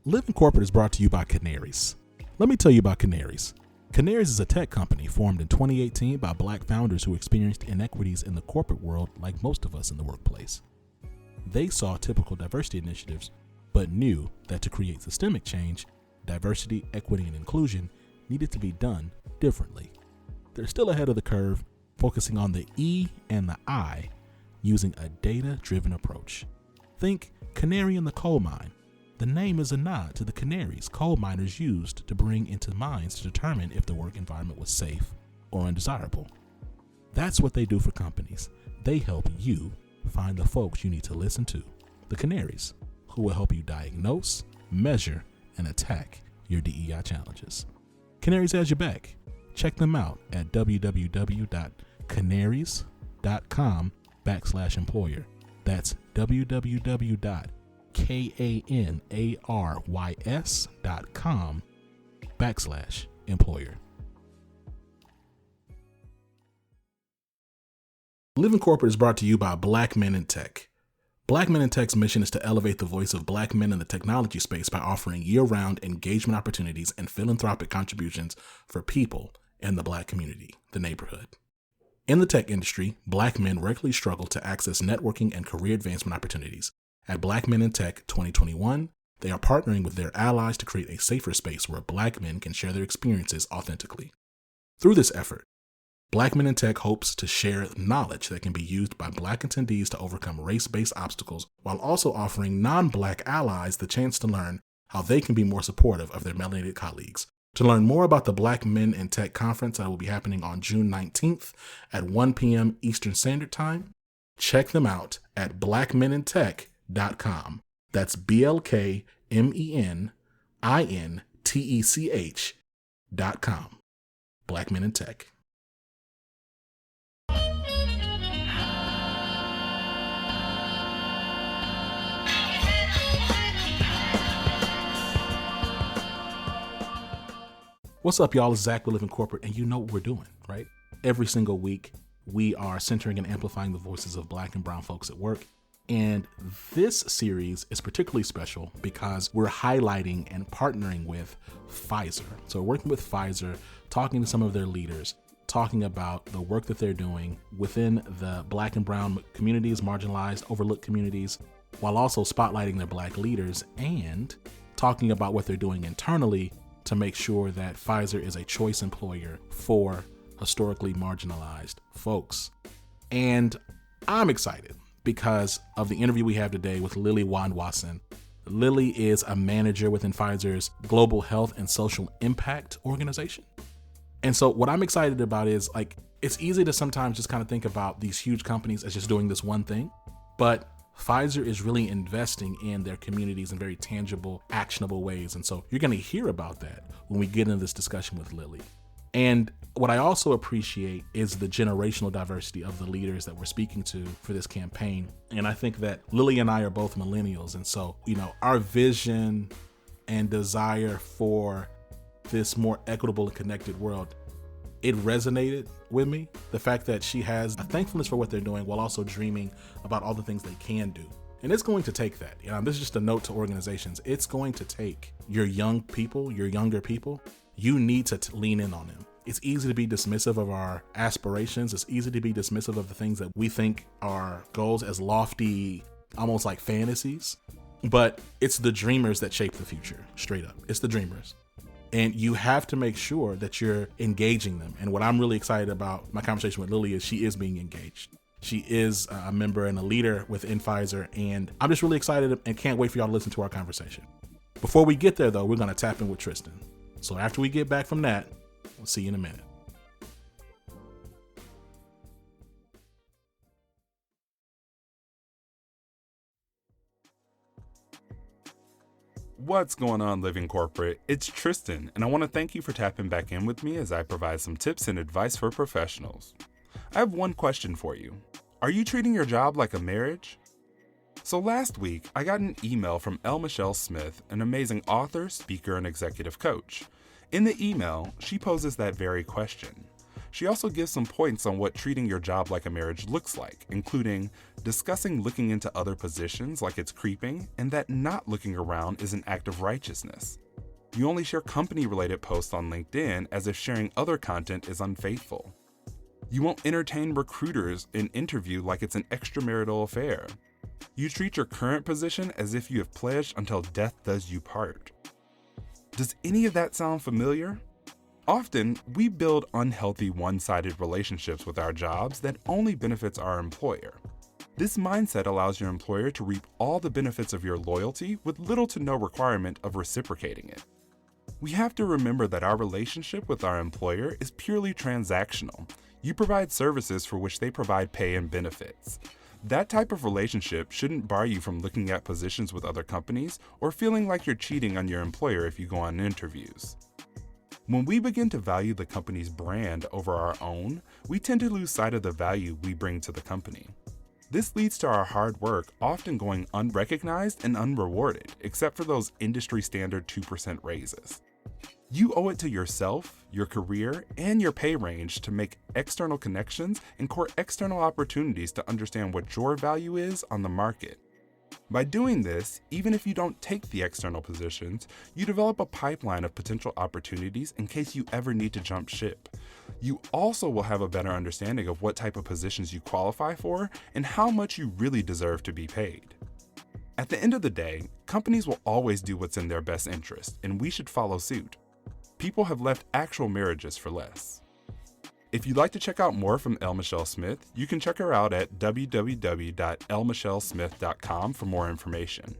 Living Corporate is brought to you by Canaries. Let me tell you about Canaries. Canaries is a tech company formed in 2018 by Black founders who experienced inequities in the corporate world like most of us in the workplace. They saw typical diversity initiatives, but knew that to create systemic change, diversity, equity, and inclusion needed to be done differently. They're still ahead of the curve, focusing on the E and the I using a data-driven approach. Think canary in the coal mine. The name is a nod to the canaries coal miners used to bring into mines to determine if the work environment was safe or undesirable. That's what they do for companies. They help you find the folks you need to listen to, the canaries, who will help you diagnose, measure, and attack your DEI challenges. Canaries has your back. Check them out at www.canaries.com/employer. That's www.canaries.com/employer. Living Corporate is brought to you by Black Men in Tech. Black Men in Tech's mission is to elevate the voice of Black men in the technology space by offering year-round engagement opportunities and philanthropic contributions for people in the Black community, the neighborhood. In the tech industry, Black men regularly struggle to access networking and career advancement opportunities. At Black Men in Tech 2021, they are partnering with their allies to create a safer space where Black men can share their experiences authentically. Through this effort, Black Men in Tech hopes to share knowledge that can be used by Black attendees to overcome race-based obstacles while also offering non-Black allies the chance to learn how they can be more supportive of their melanated colleagues. To learn more about the Black Men in Tech conference that will be happening on June 19th at 1 p.m. Eastern Standard Time, check them out at blackmenintech.com. That's BLKMENINTECH.com. Black Men in Tech. What's up, y'all? It's Zach with Living Corporate, and you know what we're doing, right? Every single week, we are centering and amplifying the voices of Black and brown folks at work. And this series is particularly special because we're highlighting and partnering with Pfizer. So we're working with Pfizer, talking to some of their leaders, talking about the work that they're doing within the Black and brown communities, marginalized, overlooked communities, while also spotlighting their Black leaders and talking about what they're doing internally to make sure that Pfizer is a choice employer for historically marginalized folks. And I'm excited because of the interview we have today with Lili Wondwossen. Lili is a manager within Pfizer's Global Health and Social Impact organization. And so what I'm excited about is, like, it's easy to sometimes just kind of think about these huge companies as just doing this one thing, but Pfizer is really investing in their communities in very tangible, actionable ways. And so you're going to hear about that when we get into this discussion with Lili. And what I also appreciate is the generational diversity of the leaders that we're speaking to for this campaign. And I think that Lili and I are both millennials. And so, our vision and desire for this more equitable and connected world, it resonated with me. The fact that she has a thankfulness for what they're doing while also dreaming about all the things they can do. And it's going to take that. This is just a note to organizations. It's going to take your young people, your younger people. You need to lean in on them. It's easy to be dismissive of our aspirations. It's easy to be dismissive of the things that we think are goals as lofty, almost like fantasies. But it's the dreamers that shape the future, straight up. It's the dreamers. And you have to make sure that you're engaging them. And what I'm really excited about my conversation with Lili is she is being engaged. She is a member and a leader within Pfizer. And I'm just really excited and can't wait for y'all to listen to our conversation. Before we get there, though, we're going to tap in with Tristan. So after we get back from that, we'll see you in a minute. What's going on, Living Corporate? It's Tristan, and I want to thank you for tapping back in with me as I provide some tips and advice for professionals. I have one question for you. Are you treating your job like a marriage? So last week, I got an email from L. Michelle Smith, an amazing author, speaker, and executive coach. In the email, she poses that very question. She also gives some points on what treating your job like a marriage looks like, including discussing looking into other positions like it's creeping, and that not looking around is an act of righteousness. You only share company-related posts on LinkedIn as if sharing other content is unfaithful. You won't entertain recruiters in interview like it's an extramarital affair. You treat your current position as if you have pledged until death does you part. Does any of that sound familiar? Often, we build unhealthy one-sided relationships with our jobs that only benefits our employer. This mindset allows your employer to reap all the benefits of your loyalty with little to no requirement of reciprocating it. We have to remember that our relationship with our employer is purely transactional. You provide services for which they provide pay and benefits. That type of relationship shouldn't bar you from looking at positions with other companies or feeling like you're cheating on your employer if you go on interviews. When we begin to value the company's brand over our own, we tend to lose sight of the value we bring to the company. This leads to our hard work often going unrecognized and unrewarded, except for those industry standard 2% raises. You owe it to yourself, your career, and your pay range to make external connections and court external opportunities to understand what your value is on the market. By doing this, even if you don't take the external positions, you develop a pipeline of potential opportunities in case you ever need to jump ship. You also will have a better understanding of what type of positions you qualify for and how much you really deserve to be paid. At the end of the day, companies will always do what's in their best interest, and we should follow suit. People have left actual marriages for less. If you'd like to check out more from L. Michelle Smith, you can check her out at www.lmichellesmith.com for more information.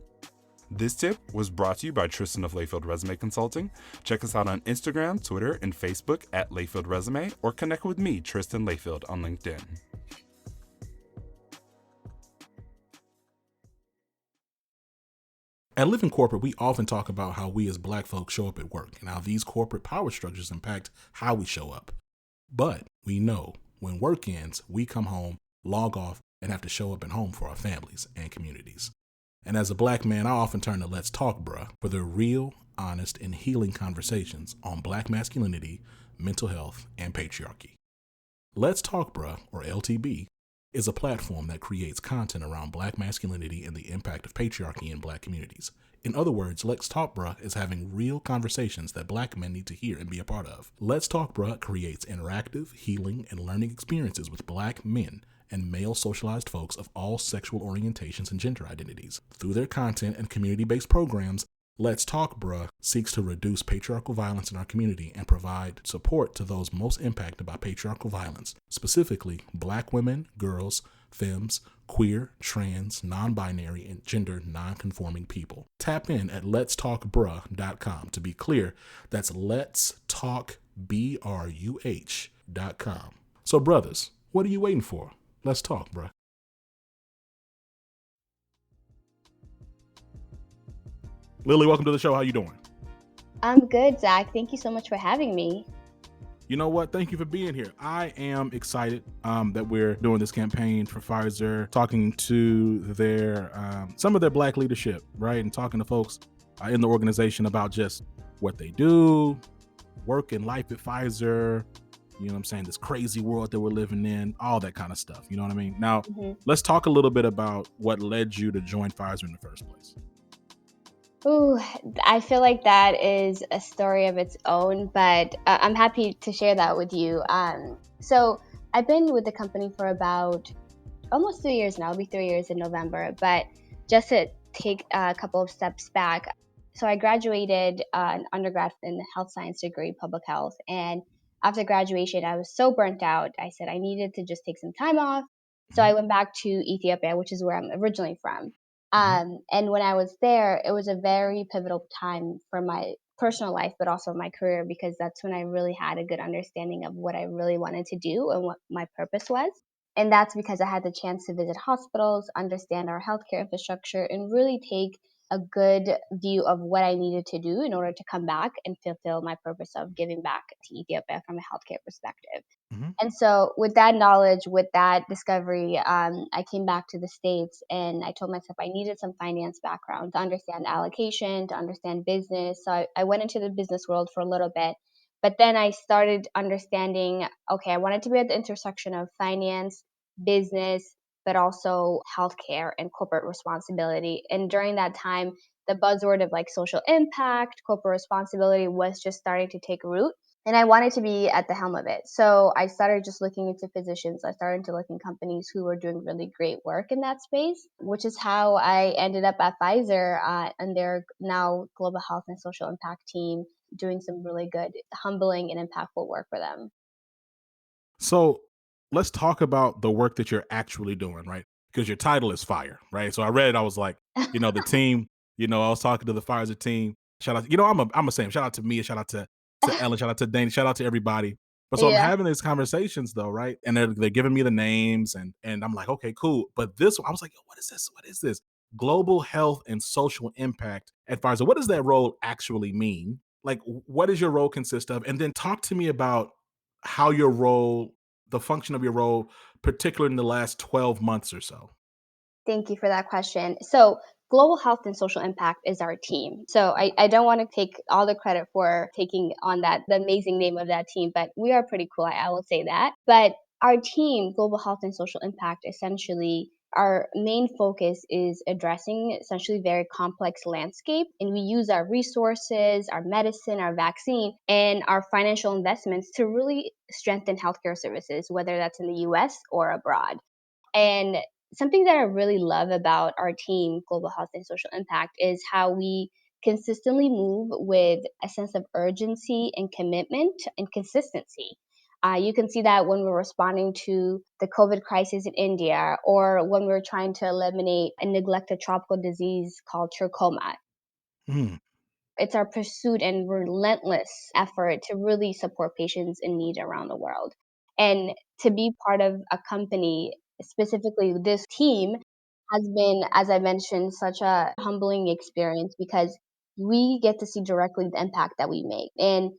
This tip was brought to you by Tristan of Layfield Resume Consulting. Check us out on Instagram, Twitter, and Facebook at Layfield Resume, or connect with me, Tristan Layfield, on LinkedIn. At Living Corporate, we often talk about how we as Black folks show up at work and how these corporate power structures impact how we show up. But we know when work ends, we come home, log off, and have to show up at home for our families and communities. And as a Black man, I often turn to Let's Talk Bruh for the real, honest, and healing conversations on Black masculinity, mental health, and patriarchy. Let's Talk Bruh, or LTB, is a platform that creates content around Black masculinity and the impact of patriarchy in Black communities. In other words, Let's Talk Bruh is having real conversations that Black men need to hear and be a part of. Let's Talk Bruh creates interactive, healing, and learning experiences with Black men and male socialized folks of all sexual orientations and gender identities. Through their content and community-based programs, Let's Talk Bruh seeks to reduce patriarchal violence in our community and provide support to those most impacted by patriarchal violence, specifically Black women, girls, femmes, queer, trans, non-binary, and gender non-conforming people. Tap in at letstalkbruh.com. To be clear, that's letstalkbruh.com. So brothers, what are you waiting for? Let's talk, bruh. Lili, welcome to the show. How you doing? I'm good, Zach. Thank you so much for having me. You know what? Thank you for being here. I am excited that we're doing this campaign for Pfizer, talking to their some of their Black leadership, right? And talking to folks in the organization about just what they do, work and life at Pfizer, you know what I'm saying, this crazy world that we're living in, all that kind of stuff. You know what I mean? Now, let's talk a little bit about what led you to join Pfizer in the first place. Ooh, I feel like that is a story of its own, but I'm happy to share that with you. So I've been with the company for about almost 3 years now. It'll be 3 years in November. But just to take a couple of steps back, so I graduated an undergrad in the health science degree, public health. And after graduation, I was so burnt out. I said I needed to just take some time off. So I went back to Ethiopia, which is where I'm originally from. And when I was there, it was a very pivotal time for my personal life, but also my career, because that's when I really had a good understanding of what I really wanted to do and what my purpose was. And that's because I had the chance to visit hospitals, understand our healthcare infrastructure, and really take a good view of what I needed to do in order to come back and fulfill my purpose of giving back to Ethiopia from a healthcare perspective. And so with that knowledge, with that discovery, I came back to the States and I told myself I needed some finance background to understand allocation, to understand business. So I went into the business world for a little bit, but then I started understanding, okay, I wanted to be at the intersection of finance, business, but also healthcare and corporate responsibility. And during that time, the buzzword of like social impact, corporate responsibility was just starting to take root. And I wanted to be at the helm of it. So I started just looking into positions. I started to look in companies who were doing really great work in that space, which is how I ended up at Pfizer and their now global health and social impact team, doing some really good, humbling, and impactful work for them. So let's talk about the work that you're actually doing, right? Because your title is fire, right? So I read it, I was like, the team, I was talking to the Pfizer team. Shout out, I'm a Sam. Shout out to me, shout out to Ellen, shout out to Dana, shout out to everybody. But so I'm Yeah. having these conversations though, right? And they're giving me the names and I'm like, okay, cool. But this one, I was like, yo, what is this? What is this? Global health and social impact at Pfizer. What does that role actually mean? Like, what does your role consist of? And then talk to me about how your role, the function of your role, particularly in the last 12 months or so. Thank you for that question. So, global health and social impact is our team. So, I don't want to take all the credit for taking on the amazing name of that team, but we are pretty cool. I will say that. But our team, Global Health and Social Impact, essentially, our main focus is addressing essentially very complex landscape. And we use our resources, our medicine, our vaccine, and our financial investments to really strengthen healthcare services, whether that's in the US or abroad. And something that I really love about our team, Global Health and Social Impact, is how we consistently move with a sense of urgency and commitment and consistency. You can see that when we're responding to the COVID crisis in India, or when we're trying to eliminate a neglected tropical disease called trachoma. Mm, It's our pursuit and relentless effort to really support patients in need around the world. And to be part of a company, specifically this team, has been, as I mentioned, such a humbling experience because we get to see directly the impact that we make. And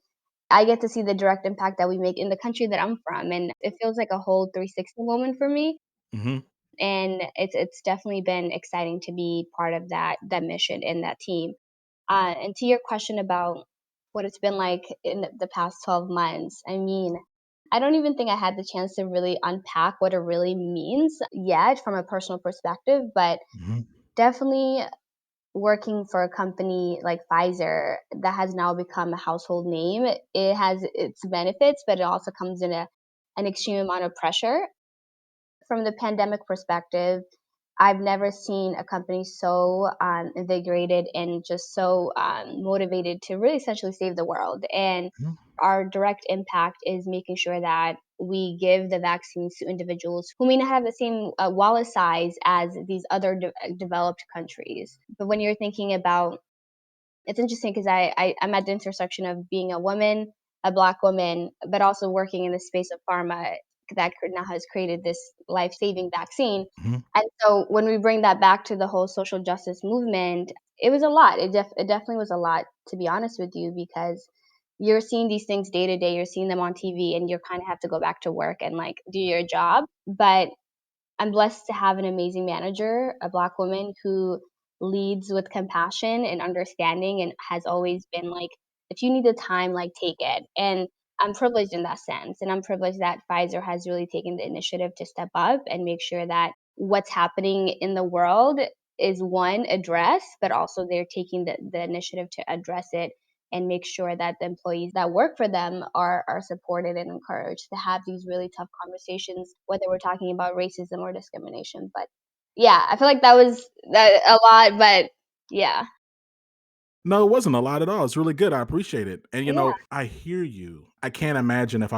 I get to see the direct impact that we make in the country that I'm from. And it feels like a whole 360 moment for me. mhm, And it's definitely been exciting to be part of that mission and that team. And to your question about what it's been like in the past 12 months, I mean, I don't even think I had the chance to really unpack what it really means yet from a personal perspective, but mhm, definitely working for a company like Pfizer that has now become a household name, it has its benefits, but it also comes in an extreme amount of pressure. From the pandemic perspective, I've never seen a company so invigorated and just so motivated to really essentially save the world. And mhm, our direct impact is making sure that we give the vaccines to individuals who may not have the same wallet size as these other developed countries. But when you're thinking about, it's interesting because I'm at the intersection of being a woman, a Black woman, but also working in the space of pharma that now has created this life saving vaccine. mhm. And so when we bring that back to the whole social justice movement, it was a lot. It definitely was a lot, to be honest with you, because you're seeing these things day to day, you're seeing them on TV, and you kind of have to go back to work and like do your job. But I'm blessed to have an amazing manager, a Black woman who leads with compassion and understanding and has always been like, if you need the time, like take it. And I'm privileged in that sense. And I'm privileged that Pfizer has really taken the initiative to step up and make sure that what's happening in the world is one, addressed, but also they're taking the initiative to address it and make sure that the employees that work for them are supported and encouraged to have these really tough conversations, whether we're talking about racism or discrimination. But yeah, I feel like that was that a lot, but yeah. No, it wasn't a lot at all. It's really good. I appreciate it. And Yeah. I hear you. I can't imagine if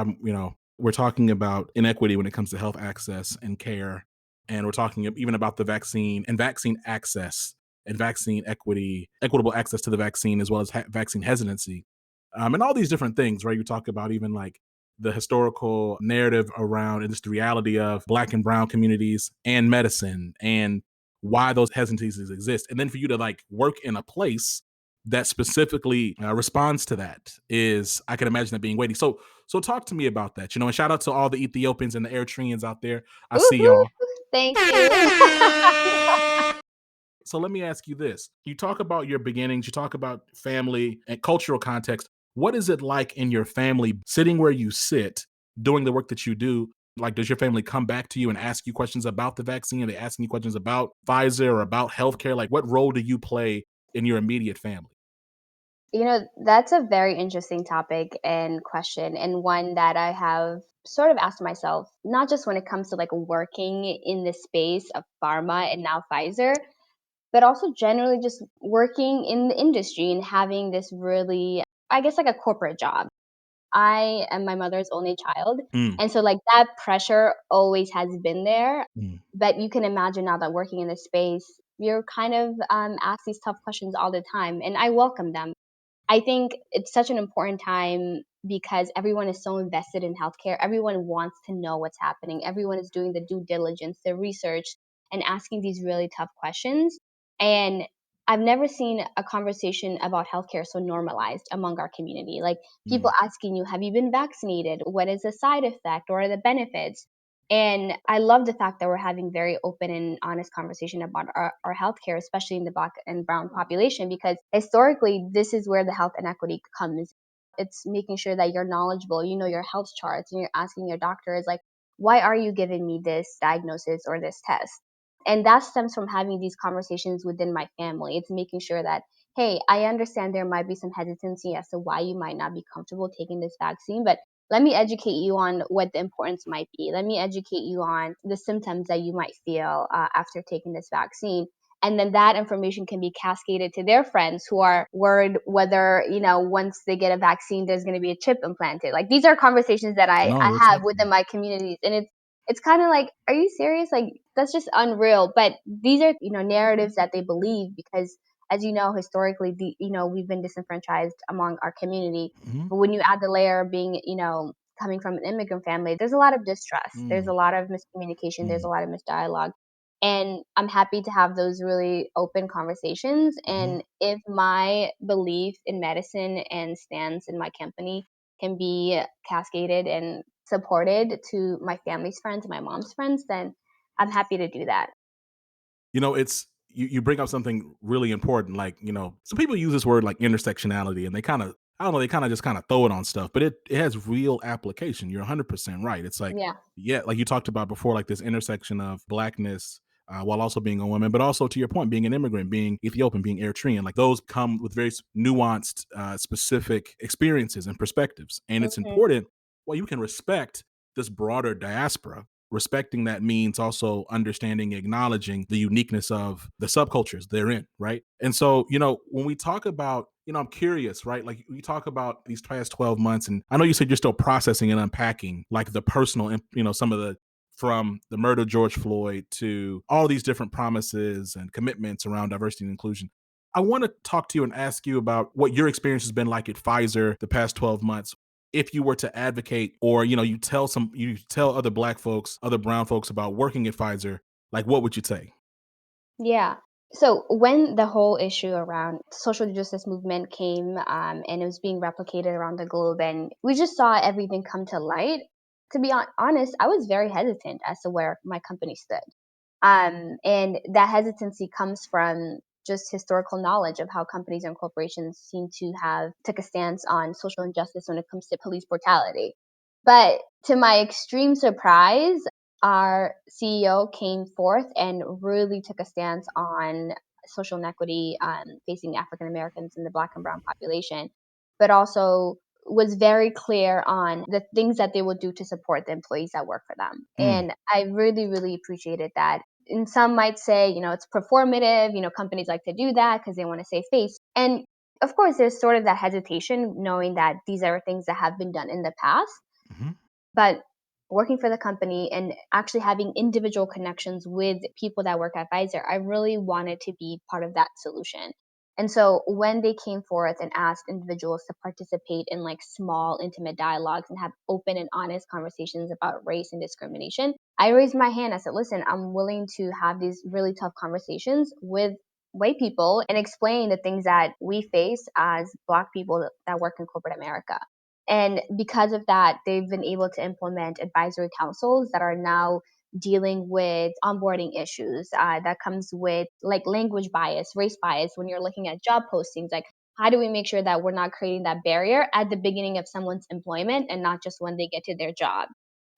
we're talking about inequity when it comes to health access and care, and we're talking even about the vaccine and vaccine access and vaccine equity, equitable access to the vaccine as well as vaccine hesitancy, and all these different things. Right? You talk about even like the historical narrative around and just the reality of Black and Brown communities and medicine and why those hesitancies exist, and then for you to like work in a place that specifically responds to that is, I can imagine that being weighty. So talk to me about that, and shout out to all the Ethiopians and the Eritreans out there. I see Woohoo! y'all. Thank you. So let me ask you this. You talk about your beginnings, you talk about family and cultural context. What is it like in your family sitting where you sit, doing the work that you do? Like, does your family come back to you and ask you questions about the vaccine? Are they asking you questions about Pfizer or about healthcare? Like, what role do you play in your immediate family? That's a very interesting topic and question, and one that I have sort of asked myself, not just when it comes to like working in the space of pharma and now Pfizer, but also generally just working in the industry and having this really, I guess, like a corporate job. I am my mother's only child, Mm, and so, like, that pressure always has been there, mm, but you can imagine now that working in this space, you're kind of, asked these tough questions all the time, and I welcome them. I think it's such an important time because everyone is so invested in healthcare. Everyone wants to know what's happening. Everyone is doing the due diligence, the research, and asking these really tough questions. And I've never seen a conversation about healthcare so normalized among our community. Like people mm. asking you, have you been vaccinated? What is the side effect or the benefits? And I love the fact that we're having very open and honest conversation about our healthcare, especially in the Black and Brown population, because historically, this is where the health inequity comes. It's making sure that you're knowledgeable, you know your health charts, and you're asking your doctors, like, why are you giving me this diagnosis or this test? And that stems from having these conversations within my family. It's making sure that, hey, I understand there might be some hesitancy as to why you might not be comfortable taking this vaccine, but let me educate you on what the importance might be. Let me educate you on the symptoms that you might feel after taking this vaccine. And then that information can be cascaded to their friends who are worried whether, once they get a vaccine, there's going to be a chip implanted. Like these are conversations that I No, it's have happening. within my communities. And it's kind of like, are you serious? Like that's just unreal. But these are, narratives that they believe because as you know, historically, we've been disenfranchised among our community. Mhm. But when you add the layer of being, coming from an immigrant family, there's a lot of distrust. There's Mm, a lot of miscommunication. There's mm, a lot of misdialogue. And I'm happy to have those really open conversations. mhm. And if my belief in medicine and stance in my company can be cascaded and supported to my family's friends, my mom's friends, then I'm happy to do that. It's you bring up something really important. Like, some people use this word like intersectionality and they kind of, I don't know, they kind of just kind of throw it on stuff, but it has real application. You're 100% right. It's like, Yeah. yeah, like you talked about before, like this intersection of blackness while also being a woman, but also to your point, being an immigrant, being Ethiopian, being Eritrean, like those come with very nuanced, specific experiences and perspectives. And it's Hmm. important. Well, you can respect this broader diaspora. Respecting that means also understanding, acknowledging the uniqueness of the subcultures they're in, right? And so, when we talk about, I'm curious, right? Like we talk about these past 12 months, and I know you said you're still processing and unpacking like the personal, some of the from the murder of George Floyd to all these different promises and commitments around diversity and inclusion. I want to talk to you and ask you about what your experience has been like at Pfizer the past 12 months. If you were to advocate or, you tell other black folks, other brown folks about working at Pfizer, like what would you say? Yeah. So when the whole issue around social justice movement came, and it was being replicated around the globe, and we just saw everything come to light. To be honest, I was very hesitant as to where my company stood. And that hesitancy comes from just historical knowledge of how companies and corporations seem to have took a stance on social injustice when it comes to police brutality. But to my extreme surprise, our CEO came forth and really took a stance on social inequity facing African Americans and the Black and Brown population, but also was very clear on the things that they would do to support the employees that work for them. Mm, And I really, really appreciated that. And some might say, it's performative, companies like to do that because they want to save face. And of course, there's sort of that hesitation knowing that these are things that have been done in the past. mhm, But working for the company and actually having individual connections with people that work at Pfizer, I really wanted to be part of that solution. And so when they came forth and asked individuals to participate in like small, intimate dialogues and have open and honest conversations about race and discrimination, I raised my hand. I said, listen, I'm willing to have these really tough conversations with white people and explain the things that we face as Black people that work in corporate America. And because of that, they've been able to implement advisory councils that are now dealing with onboarding issues that comes with like language bias, race bias when you're looking at job postings. Like, how do we make sure that we're not creating that barrier at the beginning of someone's employment and not just when they get to their job?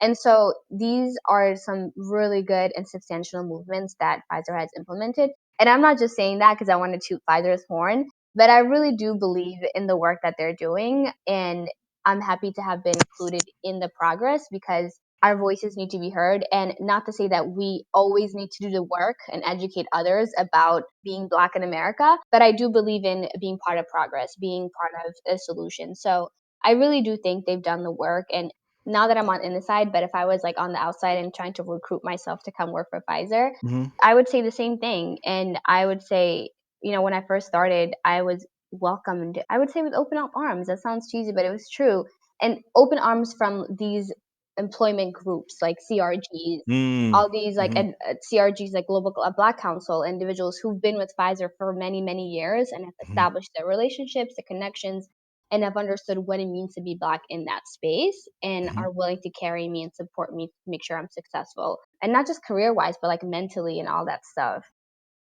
And so these are some really good and substantial movements that Pfizer has implemented. And I'm not just saying that because I want to toot Pfizer's horn, but I really do believe in the work that they're doing. And I'm happy to have been included in the progress because our voices need to be heard. And not to say that we always need to do the work and educate others about being Black in America, but I do believe in being part of progress, being part of a solution. So I really do think they've done the work. And now that I'm on the inside, but if I was like on the outside and trying to recruit myself to come work for Pfizer, Hmm. I would say the same thing. And I would say, when I first started, I was welcomed, I would say, with open arms. That sounds cheesy, but it was true. And open arms from these employment groups like CRGs, Mm. all these like Hmm. CRGs, like Global Black Council, individuals who've been with Pfizer for many, many years and have Hmm. established their relationships, the connections, and have understood what it means to be Black in that space and Hmm. are willing to carry me and support me to make sure I'm successful. And not just career wise, but like mentally and all that stuff.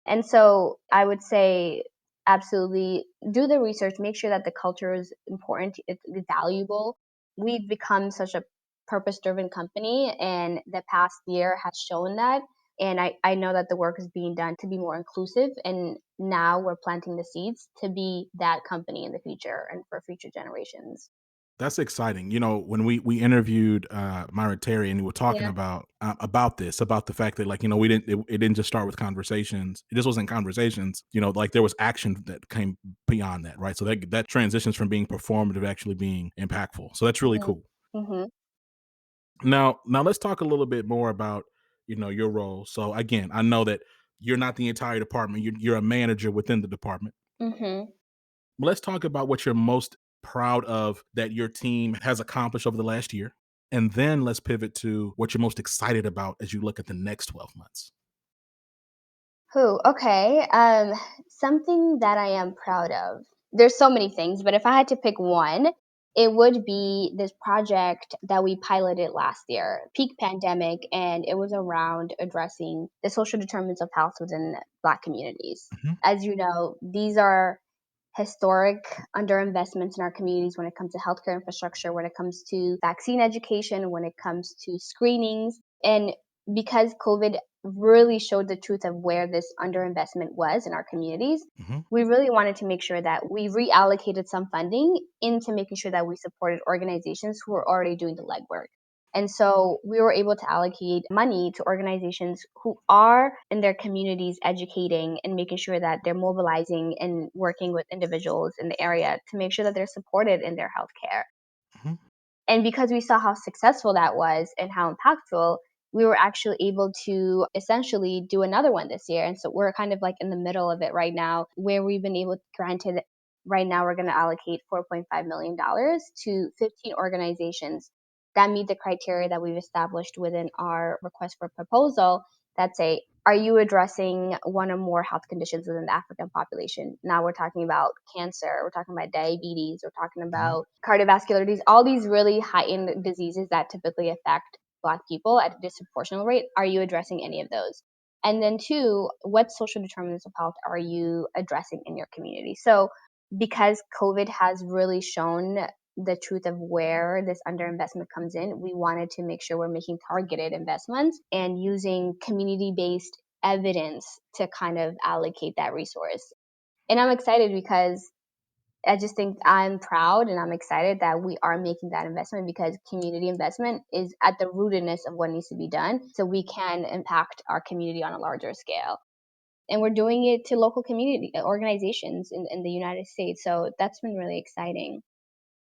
And so I would say absolutely do the research, make sure that the culture is important, it's valuable. We've become such a purpose driven company, and the past year has shown that. And I know that the work is being done to be more inclusive. And now we're planting the seeds to be that company in the future and for future generations. That's exciting. When we interviewed Myra Terry, and we were talking Yeah. about this, about the fact that, like, it didn't just start with conversations. It just wasn't conversations. Like, there was action that came beyond that, right? So that transitions from being performative to actually being impactful. So that's really Hmm. cool. Hmm. Now let's talk a little bit more about your role. So again, I know that you're not the entire department. You're a manager within the department. Hmm. Let's talk about what you're most proud of that your team has accomplished over the last year. And then let's pivot to what you're most excited about as you look at the next 12 months. Okay. Something that I am proud of. There's so many things, but if I had to pick one, it would be this project that we piloted last year, peak pandemic, and it was around addressing the social determinants of health within Black communities. Mhm. As you know, these are historic underinvestments in our communities when it comes to healthcare infrastructure, when it comes to vaccine education, when it comes to screenings. And because COVID really showed the truth of where this underinvestment was in our communities, Mhm. we really wanted to make sure that we reallocated some funding into making sure that we supported organizations who were already doing the legwork. And so we were able to allocate money to organizations who are in their communities educating and making sure that they're mobilizing and working with individuals in the area to make sure that they're supported in their healthcare. Mhm. And because we saw how successful that was and how impactful, we were actually able to essentially do another one this year. And so we're kind of like in the middle of it right now, where we've been able, granted, right now we're going to allocate $4.5 million to 15 organizations that meet the criteria that we've established within our request for proposal that say, are you addressing one or more health conditions within the African population? Now we're talking about cancer, we're talking about diabetes, we're talking Mhm. about cardiovascular disease, all these really heightened diseases that typically affect Black people at a disproportionate rate. Are you addressing any of those? And then two, what social determinants of health are you addressing in your community? So because COVID has really shown the truth of where this underinvestment comes in, we wanted to make sure we're making targeted investments and using community based evidence to kind of allocate that resource. And I'm excited because I just think I'm proud and I'm excited that we are making that investment because community investment is at the rootedness of what needs to be done so we can impact our community on a larger scale. And we're doing it to local community organizations in the United States. So that's been really exciting.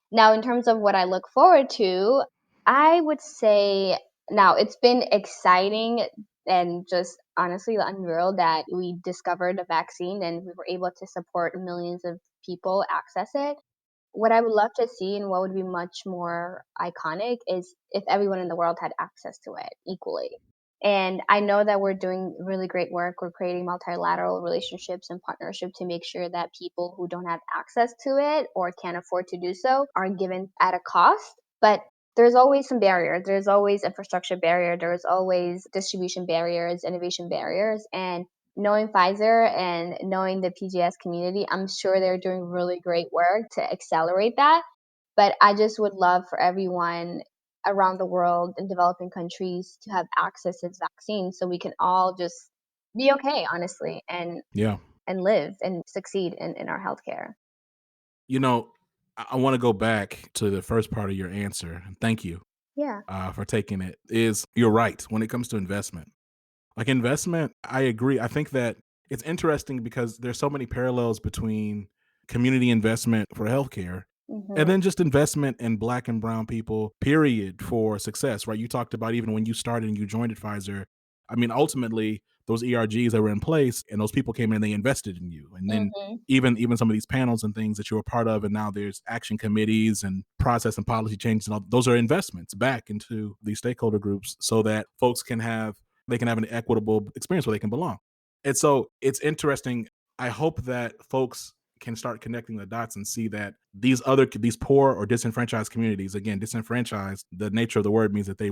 Now, in terms of what I look forward to, I would say now it's been exciting and just honestly unreal that we discovered a vaccine and we were able to support millions of people access it. What I would love to see and what would be much more iconic is if everyone in the world had access to it equally. And I know that we're doing really great work. We're creating multilateral relationships and partnership to make sure that people who don't have access to it or can't afford to do so are given at a cost. But there's always some barriers. There's always infrastructure barrier. There's always distribution barriers, innovation barriers. And knowing Pfizer and knowing the PGS community, I'm sure they're doing really great work to accelerate that. But I just would love for everyone around the world in developing countries to have access to this vaccine so we can all just be okay, honestly, Yeah. and live and succeed in our healthcare. You know, I want to go back to the first part of your answer. And thank you Yeah. for taking it. Is you're right when it comes to investment. Like investment, I agree. I think that it's interesting because there's so many parallels between community investment for healthcare and Mhm. then just investment in black and brown people, period, for success, right? You talked about even when you started and you joined at Pfizer. I mean, ultimately, those ERGs that were in place and those people came in, they invested in you. And then Mhm. even some of these panels and things that you were part of, and now there's action committees and process and policy changes, and all those are investments back into these stakeholder groups so that folks can have an equitable experience where they can belong. And so it's interesting. I hope that folks can start connecting the dots and see that these poor or disenfranchised communities, again, disenfranchised, the nature of the word means that they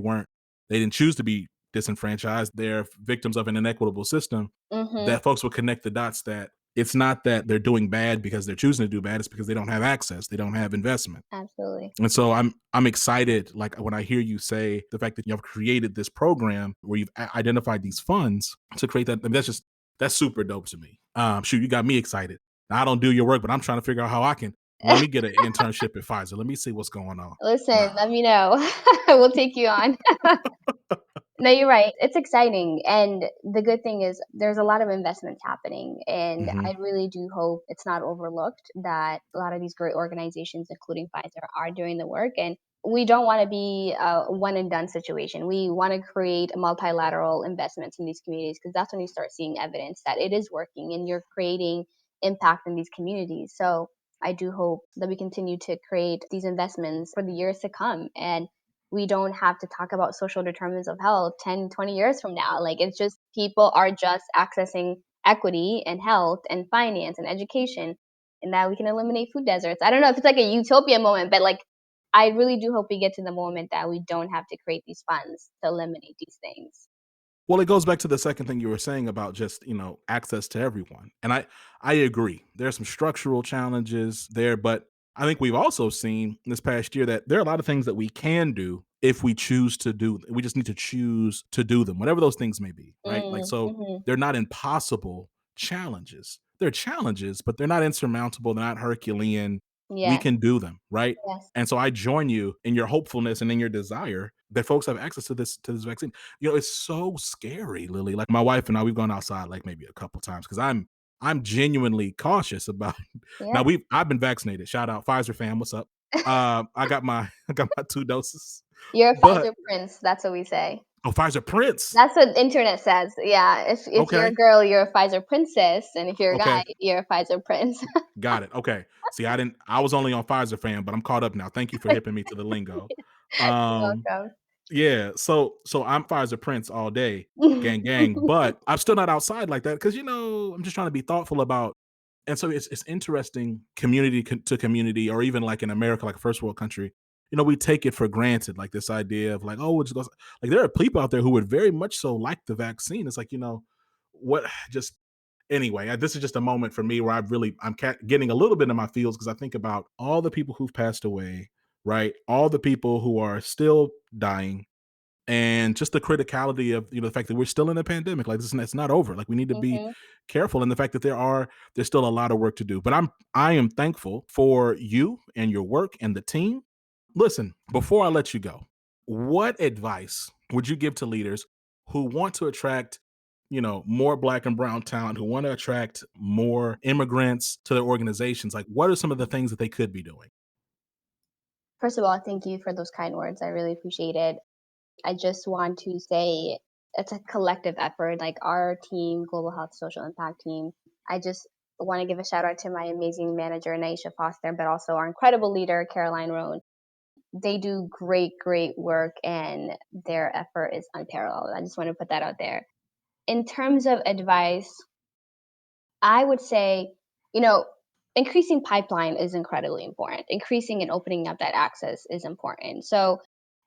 didn't choose to be disenfranchised. They're victims of an inequitable system. Mhm. That folks will connect the dots that it's not that they're doing bad because they're choosing to do bad, it's because they don't have access, they don't have investment. Absolutely. And so I'm excited, like when I hear you say the fact that you have created this program where you've identified these funds to create that. I mean, that's super dope to me. Shoot, you got me excited. Now, I don't do your work, but I'm trying to figure out how I can. Let me get an internship at Pfizer. Let me see what's going on. Listen, Nah. let me know. We'll take you on. No, you're right. It's exciting. And the good thing is there's a lot of investments happening. And Hmm. I really do hope it's not overlooked that a lot of these great organizations, including Pfizer, are doing the work. And we don't want to be a one and done situation. We want to create multilateral investments in these communities because that's when you start seeing evidence that it is working and you're creating impact in these communities. So I do hope that we continue to create these investments for the years to come. And we don't have to talk about social determinants of health 10, 20 years from now. Like it's just people are just accessing equity and health and finance and education and that we can eliminate food deserts. I don't know if it's like a utopia moment, but like I really do hope we get to the moment that we don't have to create these funds to eliminate these things. Well, it goes back to the second thing you were saying about just, access to everyone. And I agree. There's some structural challenges there, but I think we've also seen this past year that there are a lot of things that we can do if we choose to do. We just need to choose to do them, whatever those things may be, right? Like so Mm-hmm. they're not impossible challenges. They're challenges, but they're not insurmountable, they're not Herculean. We Yes, can do them, right? yes. And so I join you in your hopefulness and in your desire that folks have access to this vaccine. It's so scary, Lily. Like my wife and I, we've gone outside like maybe a couple times because I'm genuinely cautious about. Yeah. Now I've been vaccinated. Shout out Pfizer fam, what's up? I got my I got my 2 doses, You're a but Pfizer prince, that's what we say. oh, Pfizer Prince. That's what internet says. Yeah, if you're a Okay, girl, you're a Pfizer princess, and if you're a guy, okay, you're a Pfizer prince. got it. Okay, see, I was only on Pfizer fam, but I'm caught up now. Thank you for hipping me to the lingo. You're Um, welcome. Yeah, so I'm Pfizer Prince all day, gang gang, but I'm still not outside like that because I'm just trying to be thoughtful about. And so it's interesting, community to community, or even like in America, like a first world country, we take it for granted, like this idea of like, oh, it's just like there are people out there who would very much so like the vaccine. It's like what just anyway. This is just a moment for me where getting a little bit in my feels because I think about all the people who've passed away, right? All the people who are still dying, and just the criticality of the fact that we're still in a pandemic. Like this, it's not over. Like we need to be Mhm. careful, and the fact that there's still a lot of work to do. But I am thankful for you and your work and the team. Listen, before I let you go, what advice would you give to leaders who want to attract more black and brown talent, who want to attract more immigrants to their organizations? Like what are some of the things that they could be doing? First of all, thank you for those kind words. I really appreciate it. I just want to say it's a collective effort, like our team, Global Health Social Impact team. I just want to give a shout out to my amazing manager, Naisha Foster, but also our incredible leader, Caroline Roan. They do great, great work and their effort is unparalleled. I just want to put that out there. In terms of advice, I would say, you know, increasing pipeline is incredibly important. Increasing and opening up that access is important. So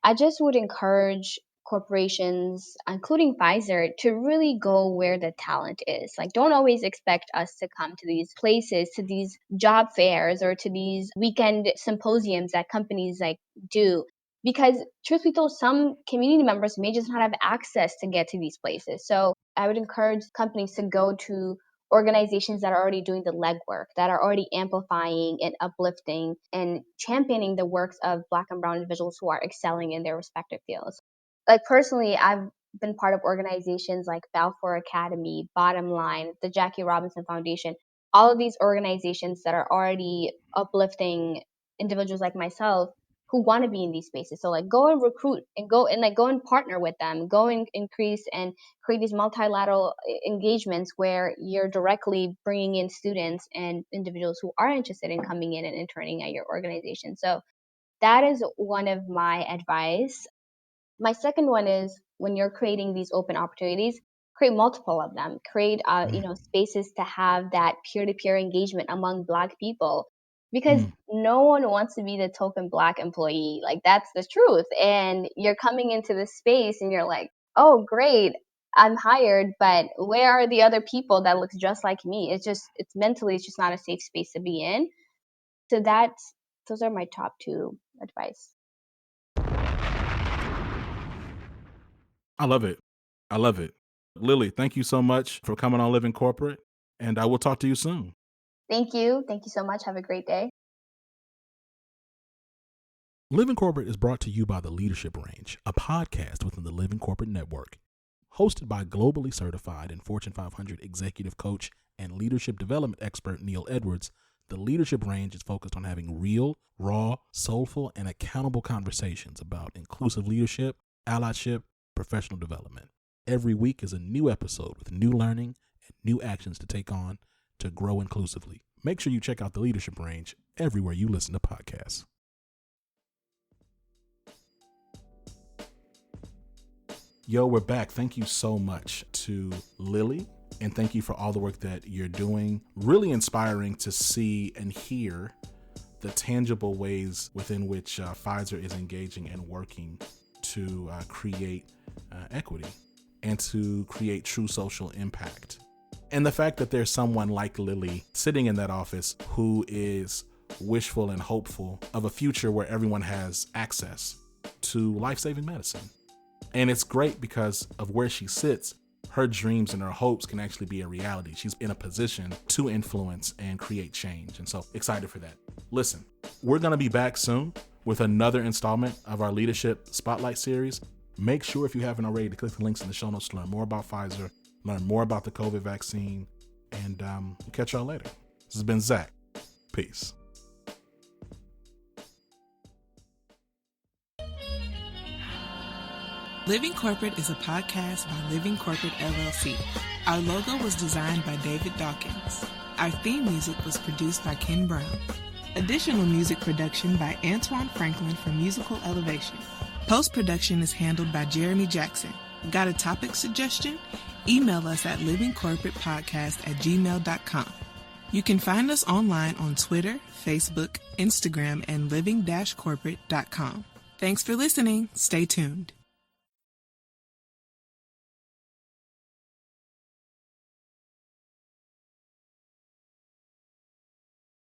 I just would encourage corporations, including Pfizer, to really go where the talent is. Like, don't always expect us to come to these places, to these job fairs, or to these weekend symposiums that companies like do. because truth be told, some community members may just not have access to get to these places. So I would encourage companies to go to organizations that are already doing the legwork, that are already amplifying and uplifting and championing the works of Black and Brown individuals who are excelling in their respective fields. Like personally, I've been part of organizations like Balfour Academy, Bottom Line, the Jackie Robinson Foundation, all of these organizations that are already uplifting individuals like myself who want to be in these spaces. So like go and recruit and go and partner with them, go and increase and create these multilateral engagements where you're directly bringing in students and individuals who are interested in coming in and interning at your organization. So that is one of my advice. My second one is when you're creating these open opportunities, create multiple of them. Create spaces to have that peer-to-peer engagement among Black people, because no one wants to be the token Black employee. Like that's the truth. And you're coming into this space and you're like, oh great, I'm hired, but where are the other people that looks just like me? It's just not a safe space to be in. So those are my top two advice. I love it. I love it. Lili, thank you so much for coming on Living Corporate, and I will talk to you soon. Thank you. Thank you so much. Have a great day. Living Corporate is brought to you by The Leadership Range, a podcast within the Living Corporate Network. Hosted by globally certified and Fortune 500 executive coach and leadership development expert Neil Edwards, The Leadership Range is focused on having real, raw, soulful, and accountable conversations about inclusive leadership, allyship, professional development. Every week is a new episode with new learning and new actions to take on to grow inclusively. Make sure you check out The Leadership Range everywhere you listen to podcasts. Yo, we're back. Thank you so much to Lili, and thank you for all the work that you're doing. Really inspiring to see and hear the tangible ways within which Pfizer is engaging and working to create equity and to create true social impact. And the fact that there's someone like Lili sitting in that office who is wishful and hopeful of a future where everyone has access to life-saving medicine. And it's great because of where she sits, her dreams and her hopes can actually be a reality. She's in a position to influence and create change. And so excited for that. Listen, we're going to be back soon with another installment of our Leadership Spotlight series. Make sure, if you haven't already, to click the links in the show notes to learn more about Pfizer, learn more about the COVID vaccine, and we'll catch y'all later. This has been Zach. Peace. Living Corporate is a podcast by Living Corporate LLC. Our logo was designed by David Dawkins. Our theme music was produced by Ken Brown. Additional music production by Antoine Franklin for Musical Elevation. Post-production is handled by Jeremy Jackson. Got a topic suggestion? Email us at livingcorporatepodcast@gmail.com. You can find us online on Twitter, Facebook, Instagram, and living-corporate.com. Thanks for listening. Stay tuned.